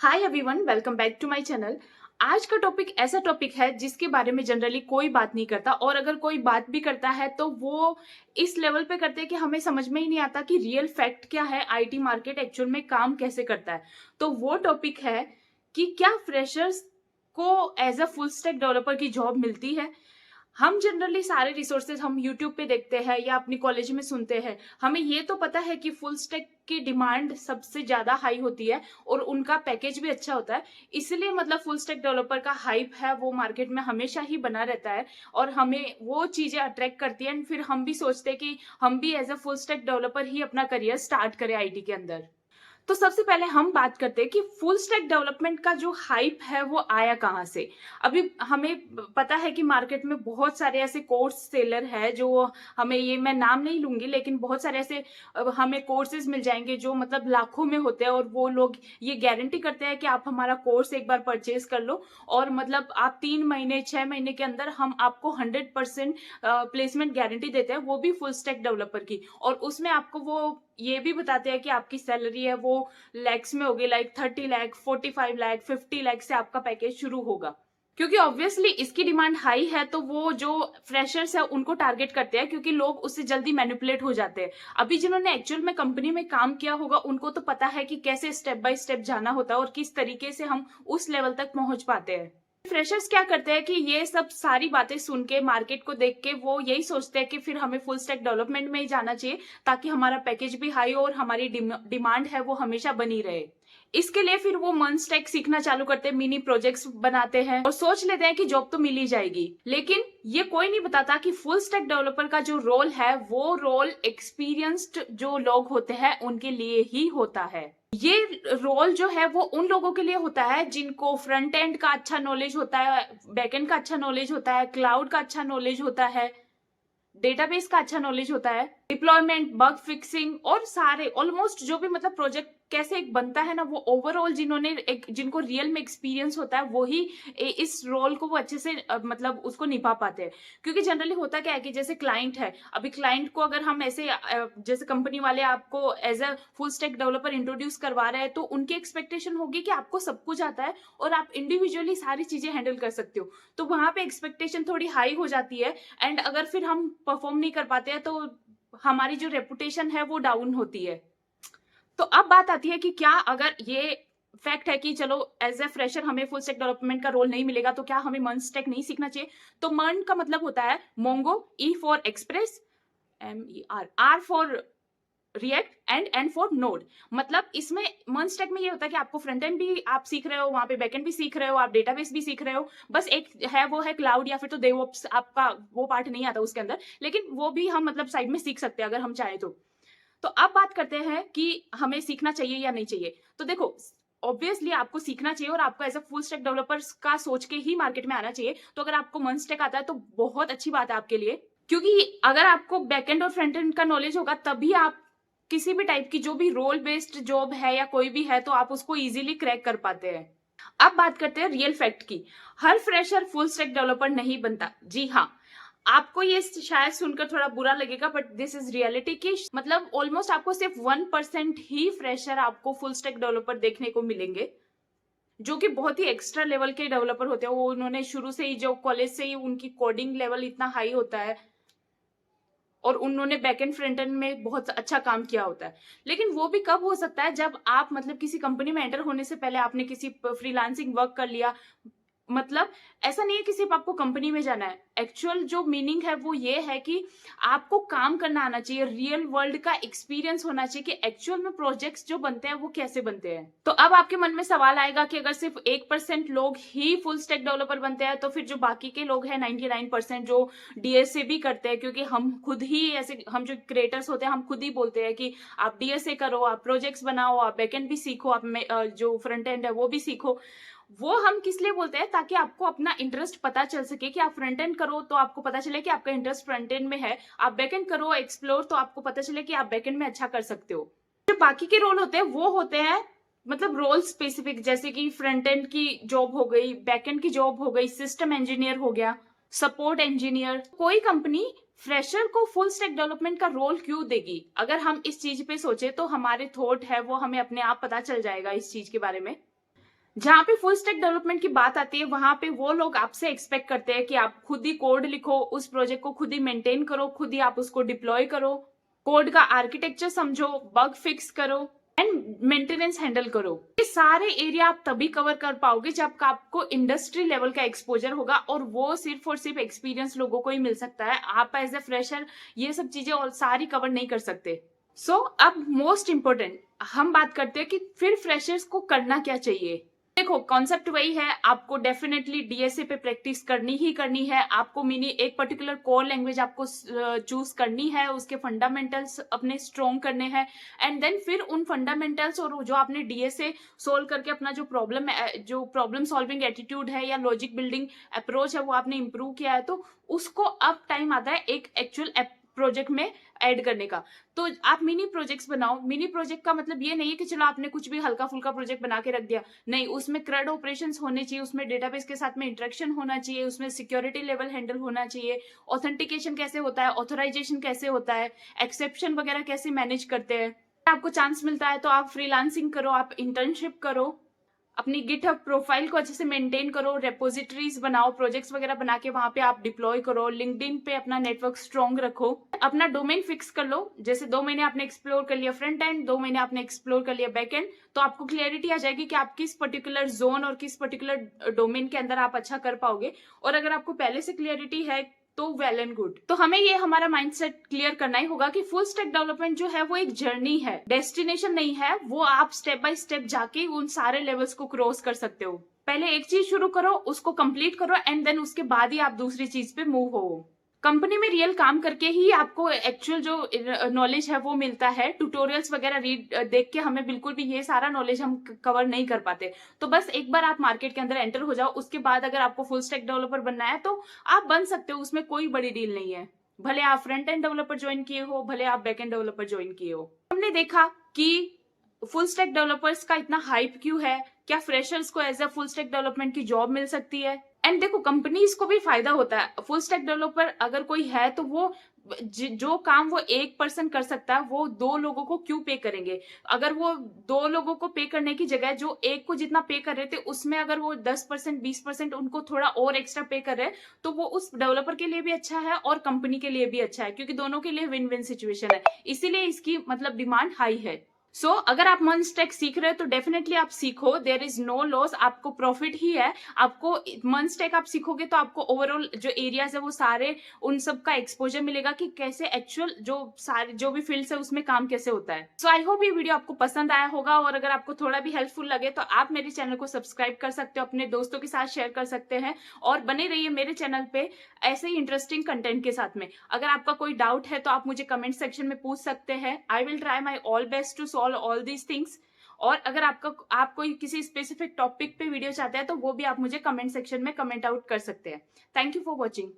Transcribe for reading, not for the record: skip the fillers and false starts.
Hi everyone, welcome back to my channel. आज का topic ऐसा टॉपिक है जिसके बारे में जनरली कोई बात नहीं करता, और अगर कोई बात भी करता है तो वो इस लेवल पे करते हैं कि हमें समझ में ही नहीं आता कि रियल फैक्ट क्या है, आईटी मार्केट एक्चुअल में काम कैसे करता है। तो वो टॉपिक है कि क्या फ्रेशर्स को as a full stack developer की जॉब मिलती है। हम जनरली सारे रिसोर्सेज हम यूट्यूब पे देखते हैं या अपनी कॉलेज में सुनते हैं। हमें ये तो पता है कि फुल स्टैक की डिमांड सबसे ज्यादा हाई होती है और उनका पैकेज भी अच्छा होता है। इसलिए मतलब फुल स्टैक डेवलपर का हाइप है वो मार्केट में हमेशा ही बना रहता है, और हमें वो चीजें अट्रैक्ट करती हैं। फिर हम भी सोचते हैं कि हम भी as a full stack developer ही अपना करियर स्टार्ट करें आईटी के अंदर। तो सबसे पहले हम बात करते हैं कि फुल स्टैक डेवलपमेंट का जो हाइप है वो आया कहाँ से। अभी हमें पता है कि मार्केट में बहुत सारे ऐसे कोर्स सेलर है जो, हमें ये मैं नाम नहीं लूंगी, लेकिन बहुत सारे ऐसे हमें कोर्सेज मिल जाएंगे जो मतलब लाखों में होते हैं, और वो लोग ये गारंटी करते हैं कि आप हमारा कोर्स एक बार परचेज कर लो और मतलब आप 3 महीने 6 महीने के अंदर हम आपको 100% प्लेसमेंट गारंटी देते हैं, वो भी फुल स्टैक डेवलपर की। और उसमें आपको वो ये भी बताते हैं कि आपकी सैलरी है वो लैक्स में होगी, लाइक 30 लाख 45 लाख 50 लाख से आपका पैकेज शुरू होगा। क्योंकि ऑब्वियसली इसकी डिमांड हाई है तो वो जो फ्रेशर्स है उनको टारगेट करते हैं, क्योंकि लोग उससे जल्दी मैनिपुलेट हो जाते हैं। अभी जिन्होंने एक्चुअल में कंपनी में काम किया होगा उनको तो पता है कि कैसे स्टेप बाय स्टेप जाना होता है और किस तरीके से हम उस लेवल तक पहुंच पाते हैं। फ्रेशर्स क्या करते हैं कि ये सब सारी बातें सुन के, मार्केट को देख के वो यही सोचते हैं कि फिर हमें फुल स्टैक डेवलपमेंट में ही जाना चाहिए ताकि हमारा पैकेज भी हाई हो और हमारी डिमांड है वो हमेशा बनी रहे। इसके लिए फिर वो मन स्टैक सीखना चालू करते हैं, मिनी प्रोजेक्ट्स बनाते हैं और सोच लेते हैं कि जॉब तो मिल ही जाएगी। लेकिन ये कोई नहीं बताता कि फुल स्टैक डेवलपर का जो रोल है वो रोल एक्सपीरियंस्ड जो लोग होते हैं उनके लिए ही होता है। ये रोल जो है वो उन लोगों के लिए होता है जिनको फ्रंट एंड का अच्छा नॉलेज होता है, बैक एंड का अच्छा नॉलेज होता है, क्लाउड का अच्छा नॉलेज होता है, डेटाबेस का अच्छा नॉलेज होता है, डिप्लॉयमेंट, बग फिक्सिंग और सारे ऑलमोस्ट जो भी मतलब प्रोजेक्ट कैसे एक बनता है ना, वो ओवरऑल जिनको रियल में एक्सपीरियंस होता है वो ही इस रोल को वो अच्छे से मतलब उसको निभा पाते हैं। क्योंकि जनरली होता क्या है कि जैसे क्लाइंट है, अभी क्लाइंट को अगर हम ऐसे जैसे कंपनी वाले आपको as a full stack developer introduce करवा रहे हैं तो उनकी एक्सपेक्टेशन होगी कि आपको सब कुछ आता है और आप इंडिविजुअली सारी चीजें हैंडल कर सकते हो। तो वहां पे एक्सपेक्टेशन थोड़ी हाई हो जाती है, एंड अगर फिर हम परफॉर्म नहीं कर पाते हैं तो हमारी जो रेपुटेशन है वो डाउन होती है। तो अब बात आती है कि क्या अगर ये फैक्ट है कि चलो एज ए फ्रेशर हमें फुल स्टैक डेवलपमेंट का रोल नहीं मिलेगा तो क्या हमें मर्न स्टैक नहीं सीखना चाहिए। तो मर्न का मतलब होता है Mongo, E for Express, MER, R for React and N for Node. मतलब इसमें मर्न स्टैक में ये होता है कि आपको फ्रंट एंड भी आप सीख रहे हो, वहां पे बैकएंड भी सीख रहे हो, आप डेटाबेस भी सीख रहे हो। बस एक है वो है क्लाउड या फिर तो डेवऑप्स, आपका वो पार्ट नहीं आता उसके अंदर, लेकिन वो भी हम मतलब साइड में सीख सकते हैं अगर हम चाहें तो। तो अब बात करते हैं कि हमें सीखना चाहिए या नहीं चाहिए। तो देखो, ऑब्वियसली आपको सीखना चाहिए और आपको as a full stack developer का सोच के ही मार्केट में आना चाहिए। तो अगर आपको मन स्टैक आता है तो बहुत अच्छी बात है आपके लिए, क्योंकि अगर आपको बैकएंड और फ्रंट एंड का नॉलेज होगा तभी आप किसी भी टाइप की जो भी रोल बेस्ड जॉब है या कोई भी है तो आप उसको इजीली क्रैक कर पाते हैं। अब बात करते हैं रियल फैक्ट की। हर फ्रेशर फुल स्टैक डेवलपर नहीं बनता। जी हाँ, आपको ये शायद सुनकर थोड़ा बुरा लगेगा, बट दिस इज रियलिटी की मतलब ऑलमोस्ट आपको सिर्फ 1% ही फ्रेशर आपको फुल स्टैक डेवलपर देखने को मिलेंगे, जो कि बहुत ही एक्स्ट्रा लेवल के डेवलपर होते हैं। वो उन्होंने शुरू से ही जो कॉलेज से ही उनकी कोडिंग लेवल इतना हाई होता है और उन्होंने बैक एंड फ्रंट एंड में बहुत अच्छा काम किया होता है। लेकिन वो भी कब हो सकता है जब आप मतलब किसी कंपनी में एंटर होने से पहले आपने किसी फ्रीलांसिंग वर्क कर लिया। मतलब ऐसा नहीं है कि सिर्फ आपको कंपनी में जाना है, एक्चुअल जो मीनिंग है वो ये है कि आपको काम करना आना चाहिए, रियल वर्ल्ड का एक्सपीरियंस होना चाहिए कि एक्चुअल में प्रोजेक्ट्स जो बनते हैं वो कैसे बनते हैं। तो अब आपके मन में सवाल आएगा कि अगर सिर्फ 1% लोग ही फुल स्टैक डेवलपर बनते हैं तो फिर जो बाकी के लोग हैं 99% जो डीएसए भी करते हैं, क्योंकि हम खुद ही ऐसे, हम जो क्रिएटर्स होते हैं हम खुद ही बोलते हैं कि आप डीएसए करो, आप प्रोजेक्ट्स बनाओ, आप बैकएंड भी सीखो, आप जो फ्रंट एंड है वो भी सीखो। वो हम किस लिए बोलते हैं, ताकि आपको अपना इंटरेस्ट पता चल सके कि आप फ्रंट एंड करो तो आपको पता चले कि आपका इंटरेस्ट फ्रंट एंड में है, आप बैक एंड करो एक्सप्लोर तो आपको पता चले कि आप बैक एंड में अच्छा कर सकते हो। जो बाकी के रोल होते हैं वो होते हैं मतलब रोल स्पेसिफिक, जैसे कि फ्रंट एंड की जॉब हो गई, बैक एंड की जॉब हो गई, सिस्टम इंजीनियर हो गया, सपोर्ट इंजीनियर। कोई कंपनी फ्रेशर को फुल स्टैक डेवलपमेंट का रोल क्यों देगी? अगर हम इस चीज पे सोचे तो हमारे थॉट है वो हमें अपने आप पता चल जाएगा इस चीज के बारे में। जहाँ पे फुल स्टैक डेवलपमेंट की बात आती है, वहां पे वो लोग आपसे एक्सपेक्ट करते हैं कि आप खुद ही कोड लिखो, उस प्रोजेक्ट को खुद ही मेंटेन करो, खुद ही आप उसको डिप्लॉय करो, कोड का आर्किटेक्चर समझो, बग फिक्स करो एंड मेंटेनेंस हैंडल करो। ये सारे एरिया आप तभी कवर कर पाओगे जब आपको इंडस्ट्री लेवल का एक्सपोजर होगा, और वो सिर्फ और सिर्फ एक्सपीरियंस लोगों को ही मिल सकता है। आप एज ए फ्रेशर ये सब चीजें और सारी कवर नहीं कर सकते। अब मोस्ट इंपॉर्टेंट हम बात करते हैं कि फिर फ्रेशर्स को करना क्या चाहिए। देखो, कॉन्सेप्ट वही है, आपको डेफिनेटली डीएसए पे प्रैक्टिस करनी ही करनी है। आपको मिनी एक पर्टिकुलर कोर लैंग्वेज आपको चूज करनी है, उसके फंडामेंटल्स अपने स्ट्रॉन्ग करने हैं, एंड देन फिर उन फंडामेंटल्स और जो आपने डीएसए सोल्व करके अपना जो प्रॉब्लम सॉल्विंग एटीट्यूड है या लॉजिक बिल्डिंग अप्रोच है वो आपने इंप्रूव किया है, तो उसको अब टाइम आता है एक एक्चुअल प्रोजेक्ट में ऐड करने का। तो आप मिनी प्रोजेक्ट्स बनाओ। मिनी प्रोजेक्ट का मतलब ये नहीं है कि चलो आपने कुछ भी हल्का फुल्का प्रोजेक्ट बना के रख दिया, नहीं, उसमें CRUD ऑपरेशंस होने चाहिए, उसमें डेटाबेस के साथ में इंटरेक्शन होना चाहिए, उसमें सिक्योरिटी लेवल हैंडल होना चाहिए, ऑथेंटिकेशन कैसे होता है, ऑथराइजेशन कैसे होता है, एक्सेप्शन वगैरह कैसे मैनेज करते हैं। आपको चांस मिलता है तो आप फ्रीलांसिंग करो, आप इंटर्नशिप करो, अपनी गिटहब प्रोफाइल को अच्छे से मेंटेन करो, रेपोजिटरीज बनाओ, प्रोजेक्ट्स वगैरह बना के वहां पे आप डिप्लॉय करो, लिंक्डइन पे अपना नेटवर्क स्ट्रॉन्ग रखो, अपना डोमेन फिक्स कर लो। जैसे 2 महीने आपने एक्सप्लोर कर लिया फ्रंट एंड, 2 महीने आपने एक्सप्लोर कर लिया बैक एंड, तो आपको क्लियरिटी आ जाएगी कि आप किस पर्टिकुलर जोन और किस पर्टिकुलर डोमेन के अंदर आप अच्छा कर पाओगे। और अगर आपको पहले से क्लियरिटी है तो वेल एंड गुड। तो हमें ये हमारा माइंडसेट क्लियर करना ही होगा कि फुल स्टैक डेवलपमेंट जो है वो एक जर्नी है, डेस्टिनेशन नहीं है। वो आप स्टेप बाय स्टेप जाके उन सारे लेवल्स को क्रॉस कर सकते हो। पहले एक चीज शुरू करो, उसको कंप्लीट करो, एंड देन उसके बाद ही आप दूसरी चीज पे मूव हो। कंपनी में रियल काम करके ही आपको एक्चुअल जो नॉलेज है वो मिलता है। ट्यूटोरियल्स वगैरह देख के हमें बिल्कुल भी ये सारा नॉलेज हम कवर नहीं कर पाते। तो बस एक बार आप मार्केट के अंदर एंटर हो जाओ, उसके बाद अगर आपको फुल स्टैक डेवलपर बनना है तो आप बन सकते हो, उसमें कोई बड़ी डील नहीं है। भले आप फ्रंट एंड डेवलपर ज्वाइन किए हो, भले आप बैक एंड डेवलपर ज्वाइन किए हो। हमने देखा कि फुल स्टैक डेवलपर्स का इतना हाइप क्यों है, क्या फ्रेशर्स को as a full stack development की जॉब मिल सकती है। एंड देखो, कंपनीज को भी फायदा होता है। फुल स्टैक डेवलपर अगर कोई है तो वो जो काम वो एक पर्सन कर सकता है वो 2 लोगों को क्यों पे करेंगे। अगर वो 2 लोगों को पे करने की जगह जो एक को जितना पे कर रहे थे उसमें अगर वो 10% 20% उनको थोड़ा और एक्स्ट्रा पे कर रहे हैं, तो वो उस डेवलपर के लिए भी अच्छा है और कंपनी के लिए भी अच्छा है, क्योंकि दोनों के लिए विन विन सिचुएशन है। इसीलिए इसकी मतलब डिमांड हाई है। अगर आप मन स्टैक सीख रहे हो तो डेफिनेटली आप सीखो, देयर इज नो लॉस, आपको प्रॉफिट ही है। आपको मन स्टैक आप सीखोगे तो आपको ओवरऑल जो एरियाज है वो सारे उन सब का एक्सपोजर मिलेगा कि कैसे एक्चुअल जो भी फील्ड्स है उसमें काम कैसे होता है। आई होप ये वीडियो आपको पसंद आया होगा, और अगर आपको थोड़ा भी हेल्पफुल लगे तो आप मेरे चैनल को सब्सक्राइब कर सकते हो, अपने दोस्तों के साथ शेयर कर सकते हैं, और बने रहिए मेरे चैनल पे ऐसे ही इंटरेस्टिंग कंटेंट के साथ में। अगर आपका कोई डाउट है तो आप मुझे कमेंट सेक्शन में पूछ सकते हैं। I will try my all best to solve all these things. और अगर आप कोई किसी स्पेसिफिक टॉपिक पे वीडियो चाहते हैं तो वो भी आप मुझे कमेंट सेक्शन में कमेंट आउट कर सकते हैं। Thank you for watching.